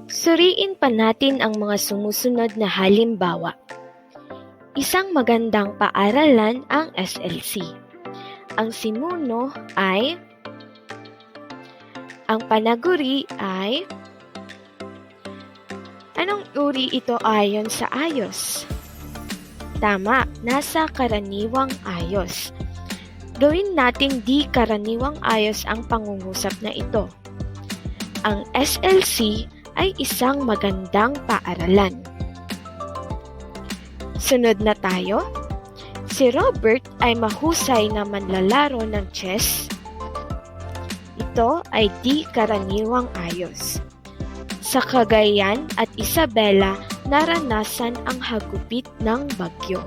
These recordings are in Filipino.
Suriin pa natin ang mga sumusunod na halimbawa. Isang magandang paaralan ang SLC. Ang sinuno ay, ang panaguri ay, anong uri ito ayon sa ayos? Tama, nasa karaniwang ayos. Gawin nating di karaniwang ayos ang pangungusap na ito. Ang SLC ay isang magandang paaralan. Sunod na tayo. Si Robert ay mahusay na manlalaro ng chess. Ito ay di karaniwang ayos. Sa Cagayan at Isabela, naranasan ang hagupit ng bagyo.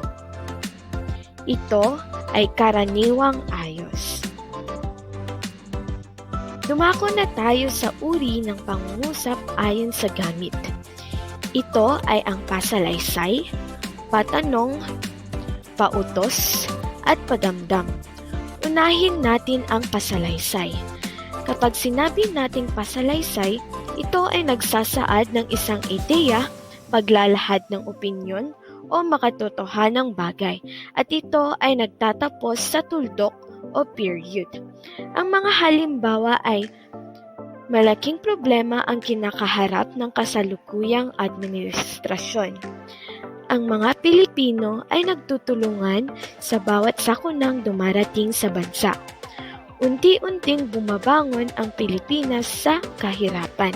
Ito ay karaniwang ayos. Dumako na tayo sa uri ng pangungusap ayon sa gamit. Ito ay ang pasalaysay, patanong, pautos, at padamdam. Unahin natin ang pasalaysay. Kapag sinabi nating pasalaysay, ito ay nagsasaad ng isang ideya, paglalahad ng opinyon, o makatotohanang bagay, at ito ay nagtatapos sa tuldok o period. Ang mga halimbawa ay malaking problema ang kinakaharap ng kasalukuyang administrasyon. Ang mga Pilipino ay nagtutulungan sa bawat sakunang dumarating sa bansa. Unti-unting bumabangon ang Pilipinas sa kahirapan.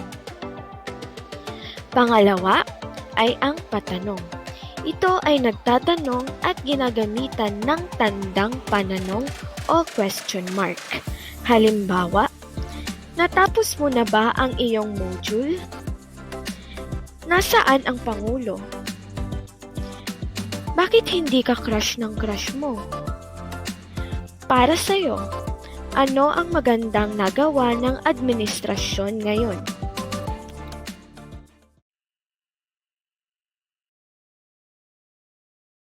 Pangalawa ay ang patanong. Ito ay nagtatanong at ginagamitan ng tandang pananong o question mark. Halimbawa, natapos mo na ba ang iyong module? Nasaan ang Pangulo? Bakit hindi ka crush ng crush mo? Para sa'yo, ano ang magandang nagawa ng administrasyon ngayon?